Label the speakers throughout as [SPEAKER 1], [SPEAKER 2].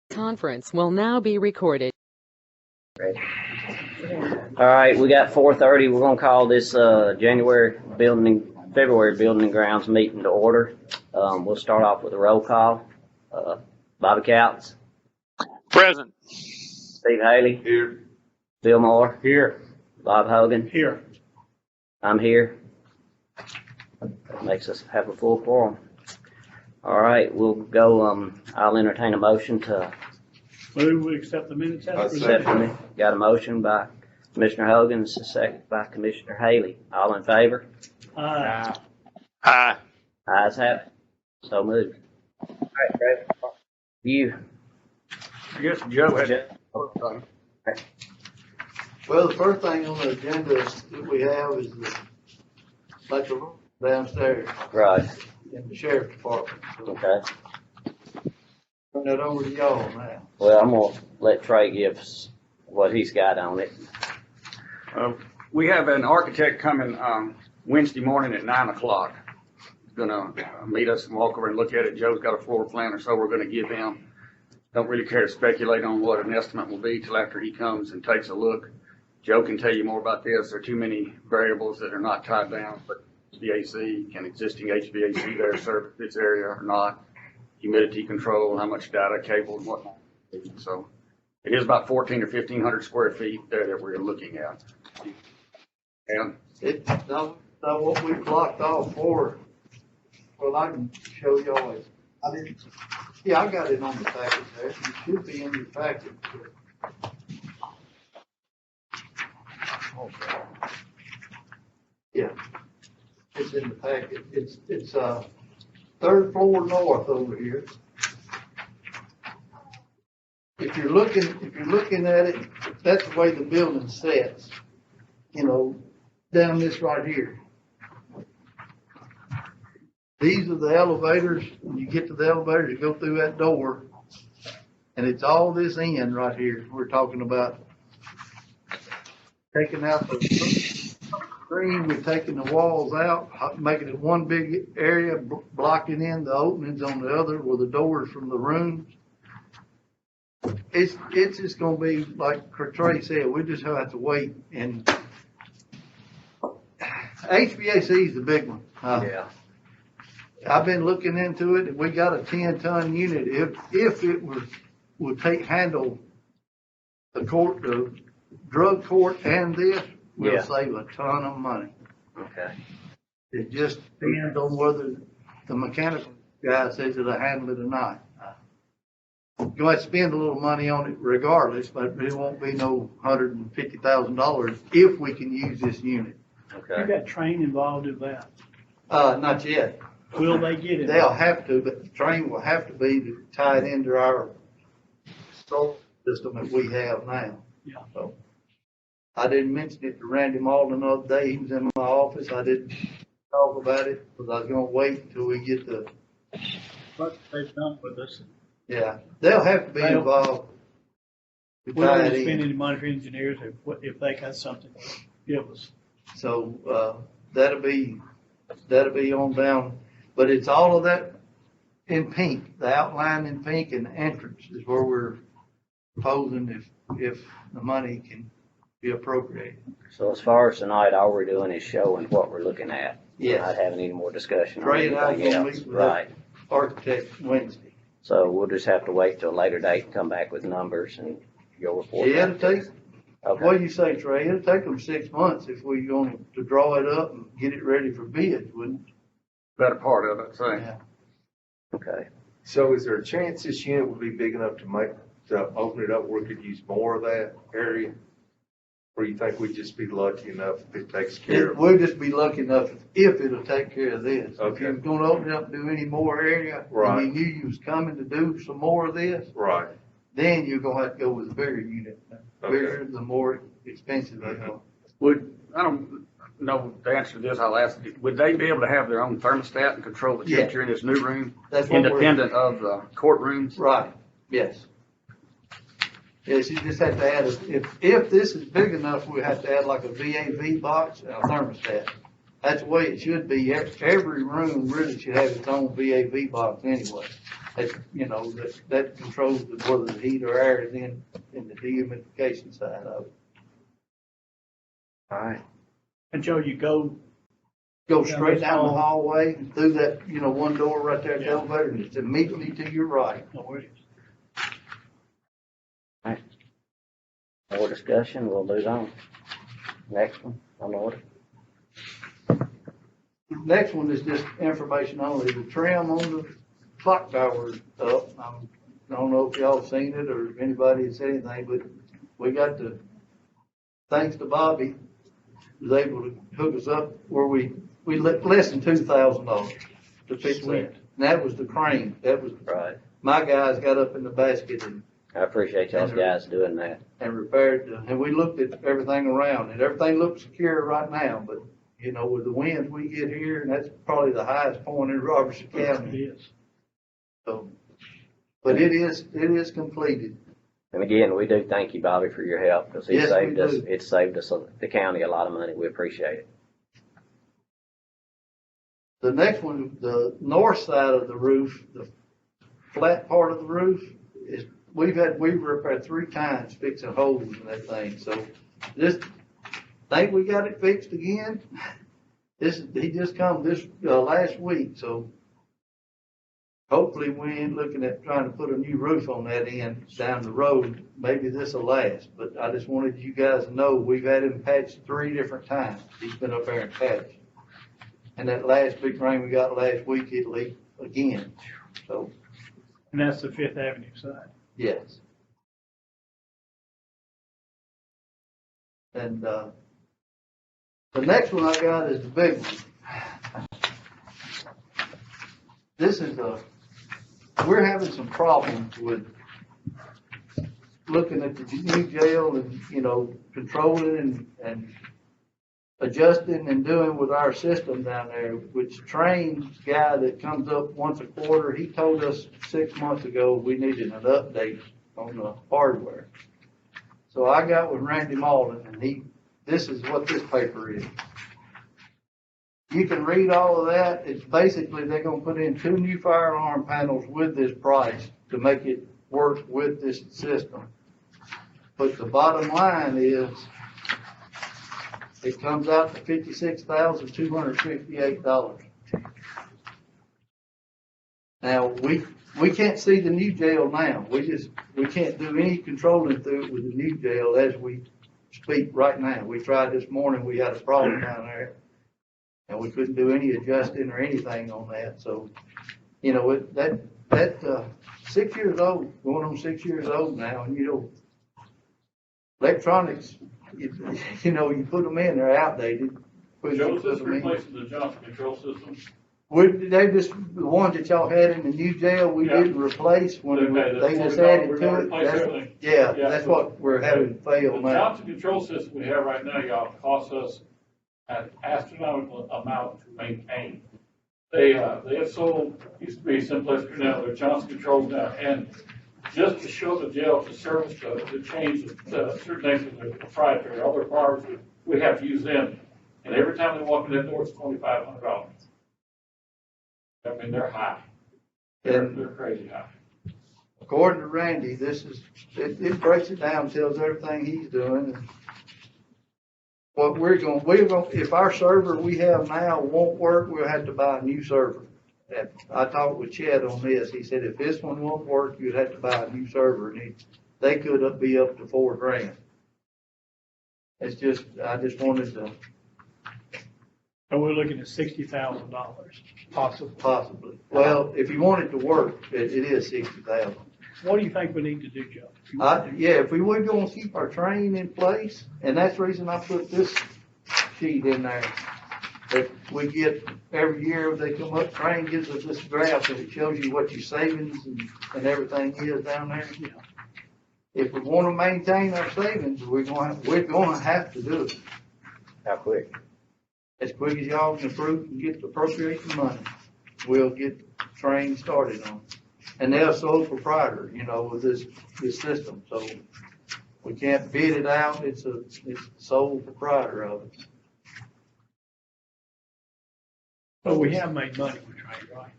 [SPEAKER 1] Conference will now be recorded.
[SPEAKER 2] Ready. All right, we got 4:30. We're gonna call this February building and grounds meeting to order. We'll start off with a roll call. Bobby Couts.
[SPEAKER 3] Present.
[SPEAKER 2] Steve Haley.
[SPEAKER 3] Here.
[SPEAKER 2] Bill Moore.
[SPEAKER 3] Here.
[SPEAKER 2] Bob Hogan.
[SPEAKER 3] Here.
[SPEAKER 2] I'm here. That makes us have a full quorum. All right, we'll go. I'll entertain a motion to
[SPEAKER 4] Move we accept the minutes as
[SPEAKER 2] accept
[SPEAKER 4] presented.
[SPEAKER 2] them. Got a motion by Commissioner Hogan, a second by Commissioner Haley. All in favor?
[SPEAKER 4] Aye.
[SPEAKER 3] Aye.
[SPEAKER 2] Ayes have it. So moved. All right, Brad. You.
[SPEAKER 3] I guess Joe had.
[SPEAKER 5] Well, the first thing on the agenda that we have is the room downstairs
[SPEAKER 2] Right.
[SPEAKER 5] in the sheriff's department. So
[SPEAKER 2] Okay.
[SPEAKER 5] turn that over to y'all now.
[SPEAKER 2] Well, I'm gonna let Trey give us what he's got on it.
[SPEAKER 3] We have an architect coming Wednesday morning at 9 o'clock. He's gonna meet us and walk over and look at it. Joe's got a floor plan or so we're gonna give him. Don't really care to speculate on what an estimate will be till after he comes and takes a look. Joe can tell you more about this. There are too many variables that are not tied down, but HVAC, can existing HVAC there serve this area or not? Humidity control, how much data cable and whatnot. So it is about 1,400 or 1,500 square feet there that we're looking at. And
[SPEAKER 5] It's not what we blocked off for. Well, I can show y'all it. I didn't, yeah, I got it on the packet there. It should be in your packet. Yeah, it's in the packet. It's third floor north over here. If you're looking at it, that's the way the building sets, you know, down this right here. These are the elevators. When you get to the elevator, you go through that door, and it's all this end right here. We're talking about taking out the screen, we're taking the walls out, making it one big area, blocking in the openings on the other with the doors from the rooms. It's just gonna be like Trey said, we just have to wait. And HVAC is the big one.
[SPEAKER 2] Yeah.
[SPEAKER 5] I've been looking into it, and we got a 10-ton unit. If it would handle the court, the drug court and this, we'll
[SPEAKER 2] Yeah.
[SPEAKER 5] save a ton of money.
[SPEAKER 2] Okay.
[SPEAKER 5] It just depends on whether the mechanical guy says it'll handle it or not. You're going to spend a little money on it regardless, but it won't be no $150,000 if we can use this unit.
[SPEAKER 4] You
[SPEAKER 2] Okay.
[SPEAKER 4] got train involved in that.
[SPEAKER 5] Not yet.
[SPEAKER 4] Will they get it?
[SPEAKER 5] They'll have to, but the train will have to be tied into our solar system that we have now.
[SPEAKER 4] Yeah.
[SPEAKER 5] So I didn't mention it to Randy Malden the other day. He was in my office. I didn't talk about it because I was going to wait until we get the,
[SPEAKER 4] What they've done with us.
[SPEAKER 5] yeah, they'll have to be
[SPEAKER 4] Well,
[SPEAKER 5] involved. to
[SPEAKER 4] We don't
[SPEAKER 5] tie
[SPEAKER 4] need
[SPEAKER 5] it
[SPEAKER 4] to spend
[SPEAKER 5] in.
[SPEAKER 4] any money for engineers if they got something to give us.
[SPEAKER 5] So, that'll be on down, but it's all of that in pink, the outline in pink and the entrance is where we're proposing if the money can be appropriated.
[SPEAKER 2] So as far as tonight, all we're doing is showing what we're looking at.
[SPEAKER 5] Yes.
[SPEAKER 2] We're not having any more discussion on
[SPEAKER 5] Trey and I
[SPEAKER 2] anything
[SPEAKER 5] will
[SPEAKER 2] else.
[SPEAKER 5] meet with
[SPEAKER 2] Right.
[SPEAKER 5] Architect Wednesday.
[SPEAKER 2] So we'll just have to wait till a later date and come back with numbers and your report.
[SPEAKER 5] Yeah, it'll take,
[SPEAKER 2] Okay.
[SPEAKER 5] what do you say, Trey? It'll take them 6 months if we're going to draw it up and get it ready for bids, wouldn't it?
[SPEAKER 3] better part of it, say.
[SPEAKER 5] Yeah.
[SPEAKER 2] Okay.
[SPEAKER 6] So is there a chance this unit would be big enough to open it up where we could use more of that area? Or you think we'd just be lucky enough if it takes care of?
[SPEAKER 5] We'll just be lucky enough if it'll take care of this. If
[SPEAKER 6] Okay.
[SPEAKER 5] you're gonna open it up and do any more area, and
[SPEAKER 6] Right.
[SPEAKER 5] you knew you was coming to do some more of this,
[SPEAKER 6] Right.
[SPEAKER 5] then you're gonna have to go with a bigger unit. The
[SPEAKER 6] Okay.
[SPEAKER 5] bigger, the more expensive they are.
[SPEAKER 3] I don't know the answer to this, I'll ask, would they be able to have their own thermostat and control the
[SPEAKER 5] Yeah.
[SPEAKER 3] temperature in this new room?
[SPEAKER 5] That's what we're.
[SPEAKER 3] Independent of the courtrooms?
[SPEAKER 5] Right, yes. Yes, you just have to add, if this is big enough, we have to add like a VAV box and a thermostat. That's the way it should be. Every room really should have its own VAV box anyway. That, you know, that controls whether the heat or air is in the dehumidification side of it.
[SPEAKER 2] All right.
[SPEAKER 4] And Joe, you go,
[SPEAKER 5] Go
[SPEAKER 4] Down
[SPEAKER 5] straight
[SPEAKER 4] this
[SPEAKER 5] down the
[SPEAKER 4] hall.
[SPEAKER 5] hallway, through that, you know, one door right there at the
[SPEAKER 4] Yeah.
[SPEAKER 5] elevator, and it's immediately to your right.
[SPEAKER 4] no worries.
[SPEAKER 2] More discussion, we'll move on. Next one, on order.
[SPEAKER 5] Next one is just information only. The trim on the clock tower is up. I don't know if y'all seen it or if anybody has said anything, but we got thanks to Bobby, was able to hook us up where we less than $2,000 to fix
[SPEAKER 4] Sweet.
[SPEAKER 5] that. And that was the crane. That was,
[SPEAKER 2] Right.
[SPEAKER 5] my guys got up in the basket and
[SPEAKER 2] I appreciate y'all's guys doing that.
[SPEAKER 5] repaired, and we looked at everything around, and everything looks secure right now, but, you know, with the winds we get here, and that's probably the highest point in Robertson
[SPEAKER 4] It
[SPEAKER 5] County,
[SPEAKER 4] is.
[SPEAKER 5] so. But it is completed.
[SPEAKER 2] And again, we do thank you, Bobby, for your help, because
[SPEAKER 5] Yes, we do.
[SPEAKER 2] it saved us, the county, a lot of money. We appreciate it.
[SPEAKER 5] The next one, the north side of the roof, the flat part of the roof, is, we've repaired 3 times fixing holes in that thing, so think we got it fixed again. He just come this, last week, so hopefully we ain't looking at trying to put a new roof on that end down the road. Maybe this'll last, but I just wanted you guys to know, we've had him patched 3 different times. He's been up there and patched. And that last big rain we got last week, it leaked again, so,
[SPEAKER 4] And that's the Fifth Avenue side.
[SPEAKER 5] yes. And, the next one I got is the big one. This is we're having some problems with looking at the new jail and, you know, controlling and adjusting and doing with our system down there, which trained guy that comes up once a quarter, he told us 6 months ago we needed an update on the hardware. So I got with Randy Malden, and this is what this paper is. You can read all of that. It's basically, they're gonna put in 2 new fire alarm panels with this price to make it work with this system. But the bottom line is, it comes out to $56,268. Now, we can't see the new jail now. We can't do any controlling through it with the new jail as we speak right now. We tried this morning, we had a problem down there, and we couldn't do any adjusting or anything on that, so, you know, that 6 years old, going on 6 years old now, and you know, electronics, you know, you put them in, they're outdated. Quick you
[SPEAKER 7] Joe, is
[SPEAKER 5] put
[SPEAKER 7] this
[SPEAKER 5] them in.
[SPEAKER 7] replacing the Johnson control system?
[SPEAKER 5] They just, the ones that y'all had in the new jail, we
[SPEAKER 7] Yeah.
[SPEAKER 5] didn't replace when
[SPEAKER 7] Okay,
[SPEAKER 5] they
[SPEAKER 7] that's
[SPEAKER 5] just
[SPEAKER 7] what we
[SPEAKER 5] added
[SPEAKER 7] we're
[SPEAKER 5] to
[SPEAKER 7] gonna
[SPEAKER 5] it.
[SPEAKER 7] replace
[SPEAKER 5] That's-
[SPEAKER 7] everything.
[SPEAKER 5] Yeah,
[SPEAKER 7] Yeah.
[SPEAKER 5] that's what we're having fail
[SPEAKER 7] The
[SPEAKER 5] now.
[SPEAKER 7] Johnson control system we have right now, y'all, costs us an astronomical amount to maintain. They have sold, used to be Simplex, now they're Johnson controls now, and just to show the jail to service the change of certain things that are proprietary, other parts, we have to use them. And every time they walk in that door, it's $2,500. I mean, they're high. They're crazy high.
[SPEAKER 5] According to Randy, it breaks it down, tells everything he's doing. And what we're going, if our server we have now won't work, we'll have to buy a new server. And I talked with Chad on this. He said if this one won't work, you'd have to buy a new server, and they could be up to $4,000. It's just, I just wanted to
[SPEAKER 4] And we're looking at $60,000 possibly.
[SPEAKER 5] possibly. Well, if you want it to work, it is 60,000.
[SPEAKER 4] What do you think we need to do, Joe?
[SPEAKER 5] Yeah, if we were gonna keep our train in place, and that's the reason I put this sheet in there. That we get, every year they come up, train gives us this graph, and it shows you what your savings and everything is down there.
[SPEAKER 4] Yeah.
[SPEAKER 5] If we wanna maintain our savings, we're gonna have to do it.
[SPEAKER 2] How quick?
[SPEAKER 5] As quick as y'all can approve and get the appropriation money, we'll get train started on it. And they're sole proprietor, you know, with this system, so we can't bid it out, it's sole proprietor of it.
[SPEAKER 4] But we have made money with train, right?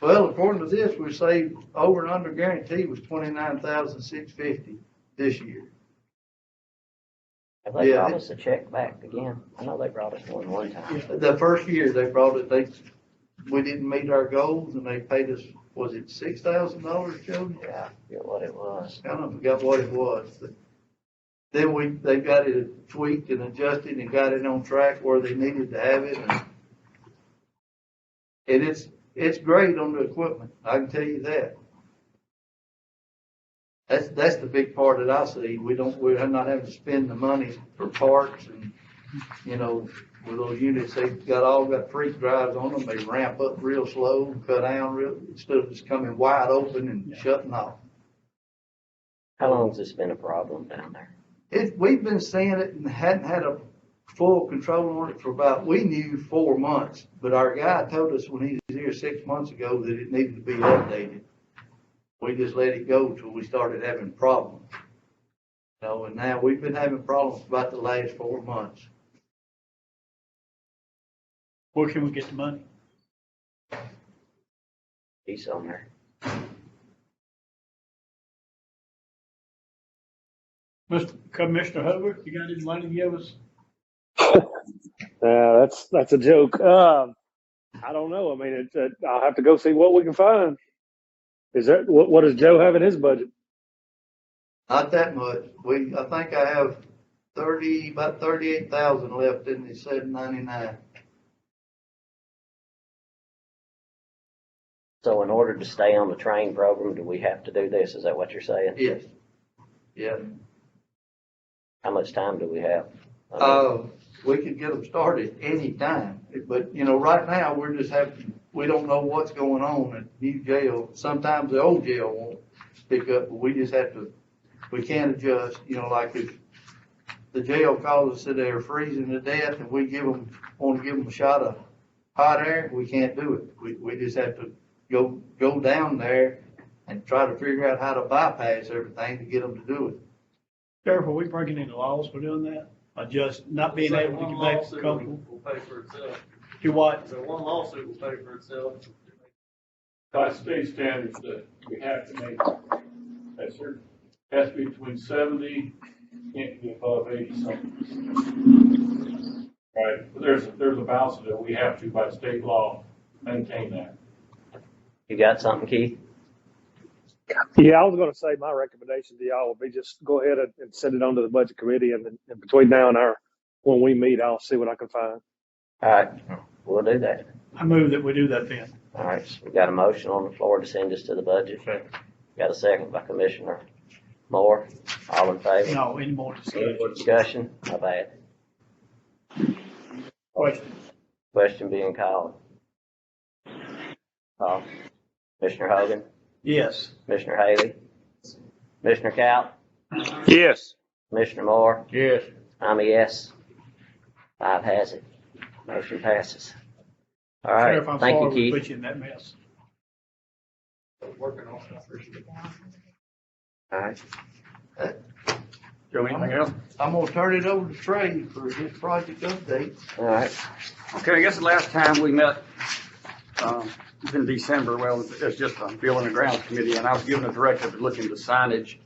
[SPEAKER 5] Well, according to this, we saved over and under guarantee was 29,650 this year.
[SPEAKER 2] Have they
[SPEAKER 5] Yeah,
[SPEAKER 2] brought
[SPEAKER 5] it-
[SPEAKER 2] us a check back again? I know they brought us one time.
[SPEAKER 5] The first year they brought it, we didn't meet our goals and they paid us, was it $6,000, Joe?
[SPEAKER 2] Yeah, I forget what it was.
[SPEAKER 5] Kind of forgot what it was, but then they got it tweaked and adjusted and got it on track where they needed to have it. And it's great on the equipment, I can tell you that. That's the big part that I see. We're not having to spend the money for parts and, with those units, they've got freak drives on them. They ramp up real slow and cut down instead of just coming wide open and shutting off.
[SPEAKER 2] How long has this been a problem down there?
[SPEAKER 5] We've been seeing it and hadn't had a full control on it for we knew 4 months, but our guy told us when he was here 6 months ago that it needed to be updated. We just let it go till we started having problems. And now we've been having problems about the last 4 months.
[SPEAKER 4] Where can we get the money?
[SPEAKER 2] He's on there.
[SPEAKER 4] Commissioner Hoover, you got any money to give us?
[SPEAKER 8] That's a joke. I don't know. I mean, I'll have to go see what we can find. What does Joe have in his budget?
[SPEAKER 5] Not that much. I think I have about 38,000 left in the 799.
[SPEAKER 2] So in order to stay on the train program, do we have to do this? Is that what you're saying?
[SPEAKER 5] Yes. Yeah.
[SPEAKER 2] How much time do we have?
[SPEAKER 5] We could get them started any time, but right now we don't know what's going on at new jail. Sometimes the old jail won't pick up, but we can't adjust, like if the jail calls us that they're freezing to death and we want to give them a shot of hot air, we can't do it. We just have to go down there and try to figure out how to bypass everything to get them to do it.
[SPEAKER 4] Sheriff, are we breaking any laws for doing that? Or just not being able to get back to comfortable?
[SPEAKER 9] Will pay for itself.
[SPEAKER 4] Do what?
[SPEAKER 9] So one lawsuit will pay for itself.
[SPEAKER 7] By state standards that we have to make, that's certain, has to be between 70, can't be above 80 something. Right, but there's a balance that we have to, by state law, maintain that.
[SPEAKER 2] You got something, Keith?
[SPEAKER 8] Yeah, I was going to say my recommendation to y'all would be just go ahead and send it on to the budget committee, and between now and when we meet, I'll see what I can find.
[SPEAKER 2] All right, we'll do that.
[SPEAKER 4] I move that we do that then.
[SPEAKER 2] All right, so we got a motion on the floor to send this to the budget. Got a second by Commissioner Moore. All in favor?
[SPEAKER 4] No, any more discussion?
[SPEAKER 2] Any more discussion? My bad.
[SPEAKER 4] Question.
[SPEAKER 2] Question being called. Commissioner Hogan?
[SPEAKER 4] Yes.
[SPEAKER 2] Commissioner Haley? Commissioner Cal?
[SPEAKER 8] Yes.
[SPEAKER 2] Commissioner Moore?
[SPEAKER 3] Yes.
[SPEAKER 2] I'm a yes. 5 has it. Motion passes. All right,
[SPEAKER 4] Sheriff, I'm
[SPEAKER 2] thank you,
[SPEAKER 4] sorry we
[SPEAKER 2] Keith.
[SPEAKER 4] put you in that mess.
[SPEAKER 9] Working on it.
[SPEAKER 2] All right.
[SPEAKER 3] Joe, anything else?
[SPEAKER 5] I'm gonna turn it over to Trey for his project update.
[SPEAKER 2] All right.
[SPEAKER 3] Okay, I guess the last time we met, was in December. Well, it's just a Building and Grounds Committee, and I was given a directive to look into signage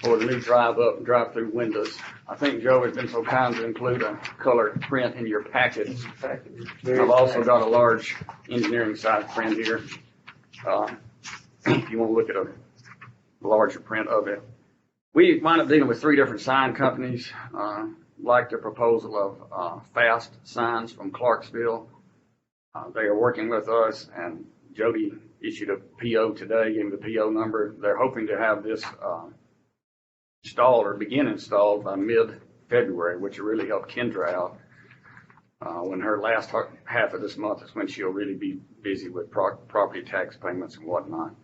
[SPEAKER 3] for the new drive-up and drive-through windows. I think Joe has been so kind to include a color print in your packet. I've also got a large engineering size print here. If you want to look at a larger print of it. We wind up dealing with 3 different sign companies, like the proposal of Fast Signs from Clarksville. They are working with us, and Jody issued a PO today, gave me the PO number. They're hoping to have this installed or begin installed by mid-February, which will really help Kendra out. When her last half of this month is when she'll really be busy with property tax payments and whatnot.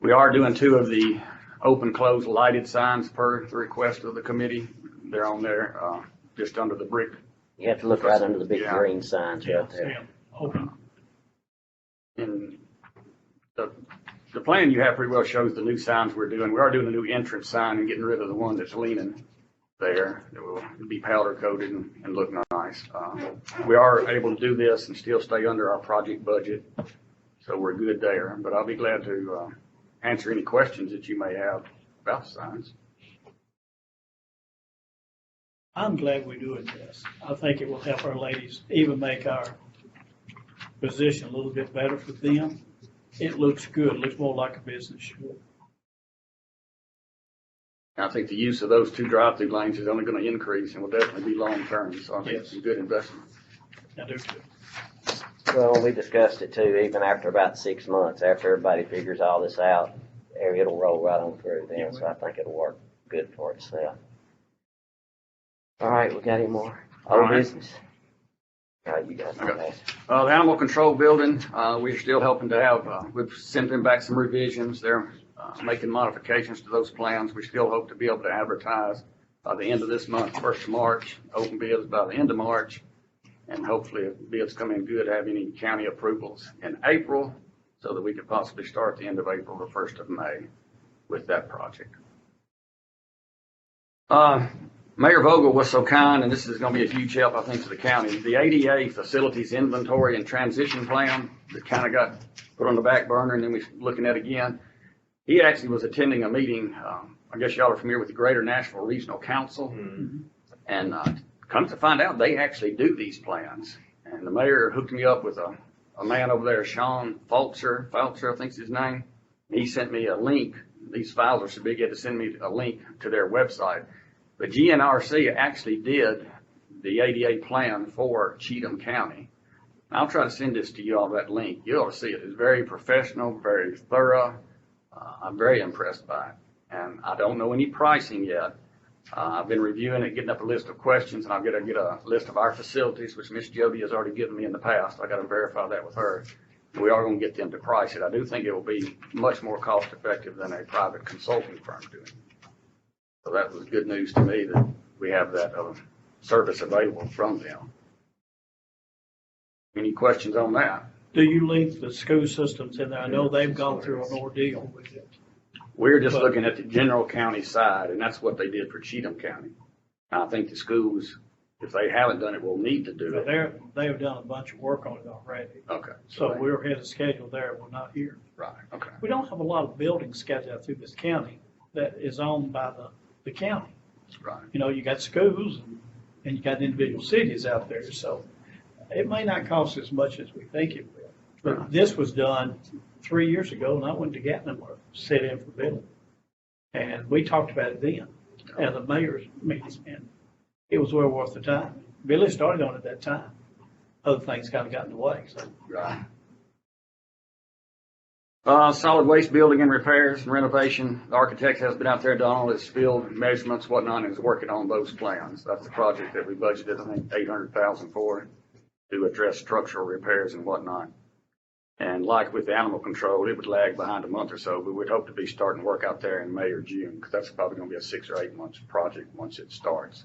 [SPEAKER 3] We are doing 2 of the open-close lighted signs per the request of the committee. They're on there just under the brick.
[SPEAKER 2] You have to look right under the big
[SPEAKER 3] Yeah.
[SPEAKER 2] green signs right there.
[SPEAKER 4] Sam, open.
[SPEAKER 3] And the plan you have pretty well shows the new signs we're doing. We are doing a new entrance sign and getting rid of the one that's leaning there. It will be powder coated and look nice. nice. We are able to do this and still stay under our project budget, so we're good there. But I'll be glad to answer any questions that you may have about the signs.
[SPEAKER 4] I'm glad we're doing this. I think it will help our ladies, even make our position a little bit better for them. It looks good, looks more like a business should.
[SPEAKER 3] I think the use of those 2 drive-through lanes is only going to increase and will definitely be long-term, so I think it's a good investment.
[SPEAKER 4] I do too.
[SPEAKER 2] Well, we discussed it too, even after about 6 months, after everybody figures all this out, it'll roll right on through then, so I think it'll work good for itself. All right, we got any more
[SPEAKER 3] All
[SPEAKER 2] old
[SPEAKER 3] right.
[SPEAKER 2] business? All right, you guys know that.
[SPEAKER 3] The animal control building, we're still hoping to have, we've sent them back some revisions. They're making modifications to those plans. We still hope to be able to advertise by the end of this month, 1st of March, open bids by the end of March, and hopefully if bids come in good, have any county approvals in April, so that we could possibly start the end of April or 1st of May with that project. Mayor Vogel was so kind, and this is going to be a huge help, I think, to the county. The ADA facilities inventory and transition plan that kind of got put on the back burner, and then we're looking at again. He actually was attending a meeting. I guess y'all are familiar with the Greater Nashville Regional Council, and come to find out, they actually do these plans. And the mayor hooked me up with a man over there, Sean Fulcher, I think's his name. He sent me a link. These files are so big, he had to send me a link to their website. But GNRC actually did the ADA plan for Cheatham County. I'll try to send this to you all, that link. You ought to see it. It's very professional, very thorough. I'm very impressed by it. And I don't know any pricing yet. I've been reviewing it, getting up a list of questions, and I've got to get a list of our facilities, which Miss Jody has already given me in the past. I got to verify that with her. We are going to get them to price it. I do think it will be much more cost effective than a private consulting firm doing it. So that was good news to me that we have that service available from them. Any questions on that?
[SPEAKER 4] Do you link the school systems in there? I know they've gone through an ordeal with it.
[SPEAKER 3] We're just looking at the general county side, and that's what they did for Cheatham County. I think the schools, if they haven't done it, will need to do
[SPEAKER 4] But
[SPEAKER 3] it.
[SPEAKER 4] they've done a bunch of work on it already.
[SPEAKER 3] Okay.
[SPEAKER 4] So we're ahead of schedule there. We're not here.
[SPEAKER 3] Right, okay.
[SPEAKER 4] We don't have a lot of buildings scattered out through this county that is owned by the county.
[SPEAKER 3] Right.
[SPEAKER 4] You know, you got schools and you got individual cities out there, so it may not cost as much as we think it will. But this was done 3 years ago, and I went to Gatlinburg, sit in for Billy. And we talked about it then at the mayor's meeting, and it was well worth the time. Billy started on it at that time. Other things kind of got in the way, so.
[SPEAKER 3] Right. Solid waste building and repairs and renovation. The architect has been out there, done all his field measurements, whatnot, and is working on those plans. That's the project that we budgeted, I think, $800,000 for to address structural repairs and whatnot. And like with the animal control, it would lag behind a month or so, but we'd hope to be starting work out there in May or June, because that's probably going to be a 6 or 8 months project once it starts.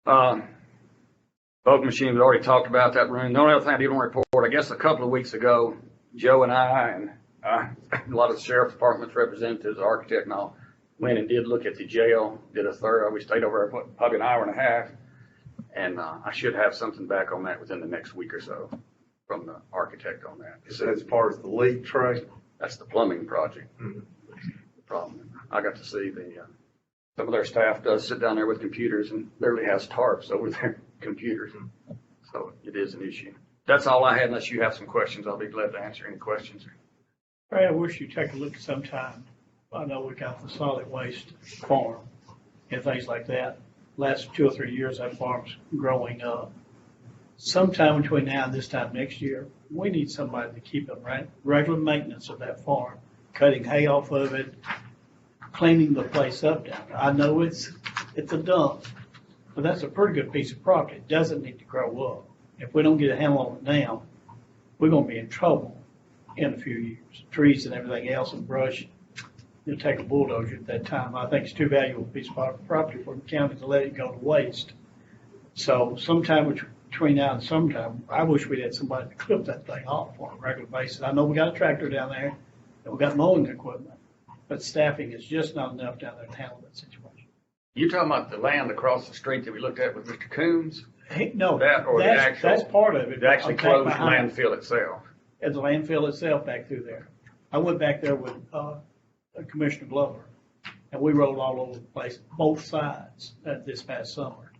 [SPEAKER 3] Vote machine, we already talked about that room. The only other thing I did want to report, I guess a couple of weeks ago, Joe and I and a lot of the sheriff's department's representatives, the architect and all, went and did look at the jail, did a thorough, we stayed over there probably an hour and a half, and I should have something back on that within the next week or so from the architect on that.
[SPEAKER 6] So as far as the leak, Trey?
[SPEAKER 3] That's the plumbing project.
[SPEAKER 6] Mhm.
[SPEAKER 3] The problem. I got to see some of their staff does sit down there with computers and literally has tarps over their computers. So it is an issue. That's all I had. Unless you have some questions, I'll be glad to answer any questions.
[SPEAKER 4] Ray, I wish you'd take a look sometime. I know we got the solid waste farm and things like that. Last 2 or 3 years, that farm's growing up. Sometime between now and this time next year, we need somebody to keep up regular maintenance of that farm, cutting hay off of it, cleaning the place up down there. I know it's a dump, but that's a pretty good piece of property. It doesn't need to grow up. If we don't get a handle on it now, we're gonna be in trouble in a few years. Trees and everything else and brush, you'll take a bulldozer at that time. I think it's too valuable a piece of property for the county to let it go to waste. So sometime between now and sometime, I wish we'd had somebody to clip that thing off on a regular basis. I know we got a tractor down there and we got mowing equipment, but staffing is just not enough down there to handle that situation.
[SPEAKER 3] You talking about the land across the street that we looked at with Mr. Coombs?
[SPEAKER 4] No,
[SPEAKER 3] That or the
[SPEAKER 4] that's
[SPEAKER 3] actual,
[SPEAKER 4] part of it.
[SPEAKER 3] the actually
[SPEAKER 4] I'm back
[SPEAKER 3] closed
[SPEAKER 4] behind.
[SPEAKER 3] landfill itself.
[SPEAKER 4] At the landfill itself back through there. I went back there with, Commissioner Glover, and we rode all over the place, both sides, this past summer.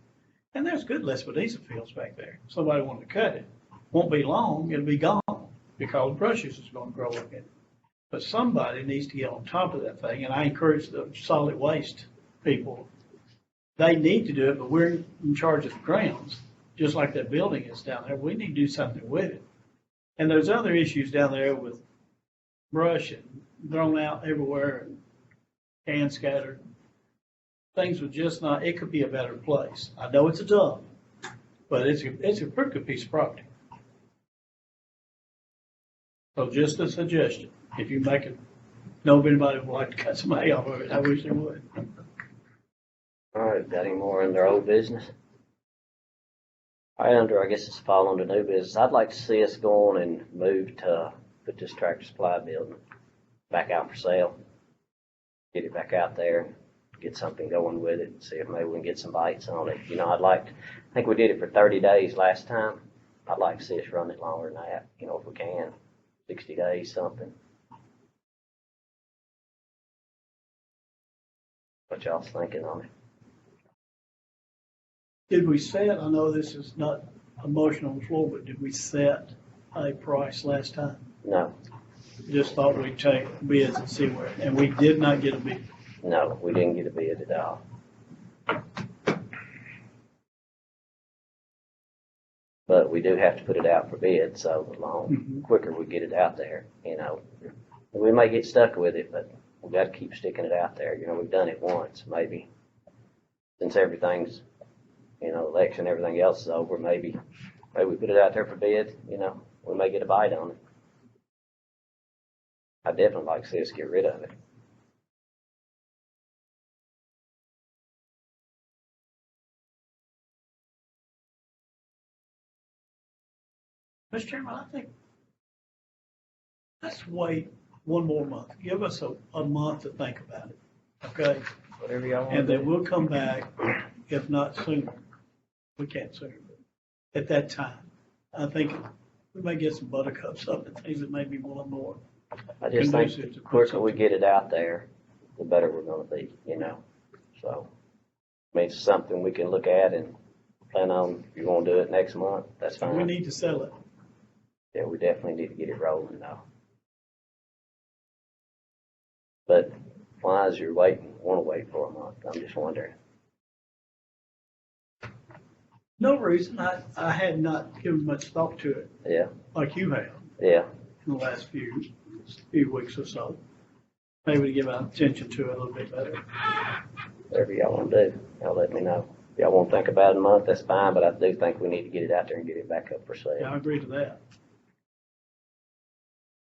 [SPEAKER 4] And there's good Lespedeza fields back there. Somebody wanted to cut it. Won't be long, it'll be gone, because brushes is gonna grow in it. But somebody needs to get on top of that thing, and I encourage the solid waste people. They need to do it, but we're in charge of the grounds, just like that building is down there. We need to do something with it. And there's other issues down there with brush and thrown out everywhere and cans scattered. Things would just not, it could be a better place. I know it's a dump, but it's a pretty good piece of property. So just a suggestion, if you make it, know if anybody would like to cut somebody off of it, I wish they would.
[SPEAKER 2] All right, got any more under old business? All right, under, I guess it's fall on to new business. I'd like to see us go on and move to put this Tractor Supply building back out for sale. Get it back out there, get something going with it, see if maybe we can get some bites on it. You know, I think we did it for 30 days last time. I'd like to see us run it longer than that, you know, if we can, 60 days, something. What y'all's thinking on it?
[SPEAKER 4] Did we set, I know this is not a motion on the floor, but did we set a price last time?
[SPEAKER 2] No,
[SPEAKER 4] Just thought we'd take bids and see where, and we did not get a bid.
[SPEAKER 2] no, we didn't get a bid at all. But we do have to put it out for bid, so the quicker we get it out there, you know. We may get stuck with it, but we gotta keep sticking it out there. You know, we've done it once, maybe. Since everything's, you know, election, everything else is over, maybe we put it out there for bid, you know, we may get a bite on it. I'd definitely like to see us get rid of it.
[SPEAKER 4] Mr. Chairman, I think let's wait one more month. Give us a month to think about it, okay?
[SPEAKER 2] Whatever y'all want
[SPEAKER 4] And
[SPEAKER 2] to
[SPEAKER 4] then
[SPEAKER 2] do.
[SPEAKER 4] we'll come back, if not sooner. We can't sooner, but at that time, I think we may get some buttercups up and things that may be more and more.
[SPEAKER 2] I just think
[SPEAKER 4] conducive
[SPEAKER 2] the
[SPEAKER 4] to put
[SPEAKER 2] quicker we
[SPEAKER 4] something-
[SPEAKER 2] get it out there, the better we're gonna be, you know, so. I mean, it's something we can look at and plan on, if you wanna do it next month, that's
[SPEAKER 4] We
[SPEAKER 2] fine.
[SPEAKER 4] need to sell it.
[SPEAKER 2] Yeah, we definitely need to get it rolling though. But why is you're wanna wait for a month? I'm just wondering.
[SPEAKER 4] No reason. I had not given much thought to it
[SPEAKER 2] Yeah,
[SPEAKER 4] like you have
[SPEAKER 2] yeah,
[SPEAKER 4] in the last few weeks or so. Maybe to give our attention to it a little bit better.
[SPEAKER 2] whatever y'all wanna do, y'all let me know. If y'all wanna think about it a month, that's fine, but I do think we need to get it out there and get it back up for
[SPEAKER 4] Yeah,
[SPEAKER 2] sale.
[SPEAKER 4] I agree to that.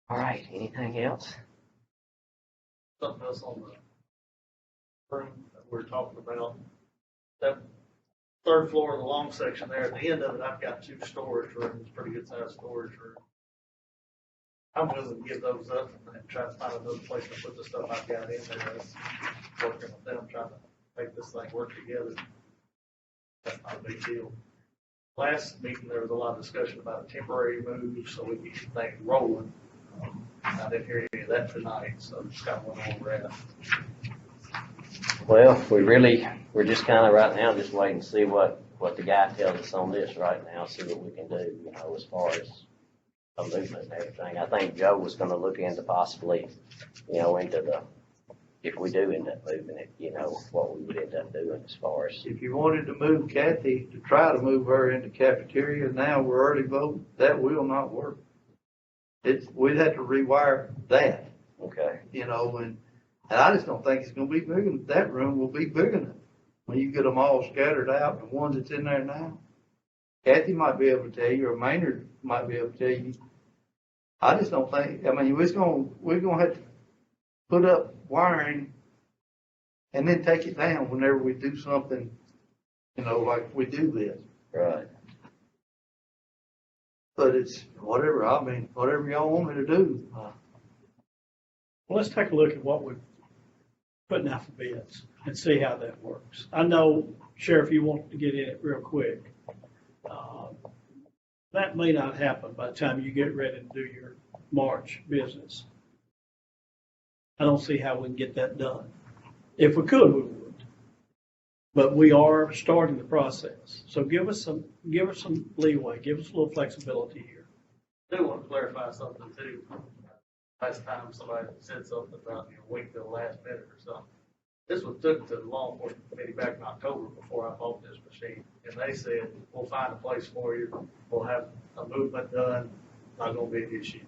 [SPEAKER 2] All right, anything else?
[SPEAKER 9] Something else on the room that we're talking about. That third floor, the long section there, at the end of it, I've got 2 storage rooms, pretty good sized storage room. I'm willing to give those up and try to find another place to put the stuff I've got in there. That's working with them, trying to make this thing work together. That's not a big deal. Last meeting, there was a lot of discussion about a temporary move, so we keep things rolling. I didn't hear any of that tonight, so just kind of went over that.
[SPEAKER 2] Well, we're just kinda right now just waiting to see what the guy tells us on this right now, see what we can do, you know, as far as a movement and everything. I think Joe was gonna look into possibly, you know, if we do end up moving it, you know, what we would end up doing as far as,
[SPEAKER 5] If you wanted to move Kathy, to try to move her into cafeteria, now we're early voting, that will not work. We'd have to rewire that,
[SPEAKER 2] okay,
[SPEAKER 5] you know, and I just don't think it's gonna be big enough, that room will be big enough. When you get them all scattered out, the ones that's in there now. Kathy might be able to tell you, or Maynard might be able to tell you. I just don't think, I mean, we're gonna have to put up wiring and then take it down whenever we do something, you know, like we do this.
[SPEAKER 2] right.
[SPEAKER 5] But it's whatever, I mean, whatever y'all want me to do.
[SPEAKER 4] Well, let's take a look at what we're putting out for bids and see how that works. I know, Sheriff, you want to get in it real quick. That may not happen by the time you get ready to do your March business. I don't see how we can get that done. If we could, we would. But we are starting the process. So give us some leeway, give us a little flexibility here.
[SPEAKER 9] I do want to clarify something too. Last time somebody said something about, wait till the last minute or something. This was took to the law enforcement committee back in October before I bought this machine. And they said, we'll find a place for you. We'll have a movement done. Not gonna be an issue.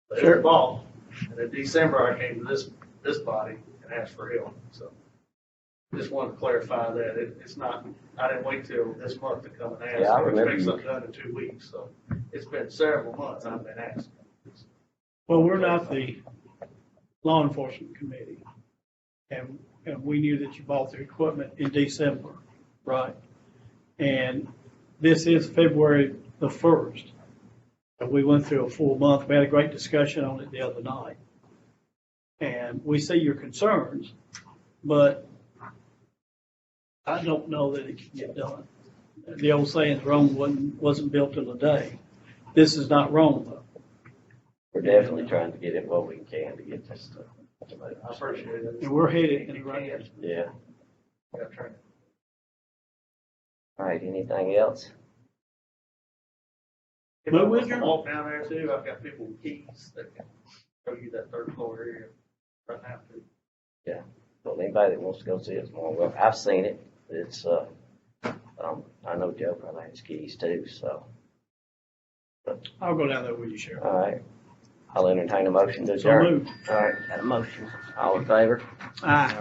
[SPEAKER 9] But it was bought. And in December, I came to this body and asked for help. So just wanted to clarify that. It's not, I didn't wait till this month to come and ask.
[SPEAKER 2] Yeah, I
[SPEAKER 9] I
[SPEAKER 2] remember
[SPEAKER 9] expect
[SPEAKER 2] you.
[SPEAKER 9] something done in 2 weeks. So it's been several months I've been asking.
[SPEAKER 4] Well, we're not the law enforcement committee. And we knew that you bought the equipment in December, right? And this is February the 1st. And we went through a full month. We had a great discussion on it the other night. And we see your concerns, but I don't know that it can get done. The old saying, Rome wasn't built in a day. This is not Rome, though.
[SPEAKER 2] We're definitely trying to get it what we can to get this stuff.
[SPEAKER 9] I appreciate it.
[SPEAKER 4] And we're headed in the right direction.
[SPEAKER 2] Yeah.
[SPEAKER 9] Got training.
[SPEAKER 2] All right, anything else?
[SPEAKER 9] If I want to walk down there too, I've got people with keys that can show you that third floor area right now too.
[SPEAKER 2] Well, anybody that wants to go see it's more welcome. I've seen it. It's, I know Joe probably has keys too, so.
[SPEAKER 4] I'll go down there with you, Sheriff.
[SPEAKER 2] All right. I'll entertain a motion to
[SPEAKER 4] So
[SPEAKER 2] adjourn.
[SPEAKER 4] moved.
[SPEAKER 2] All right, got a motion. All in favor?
[SPEAKER 4] Aye.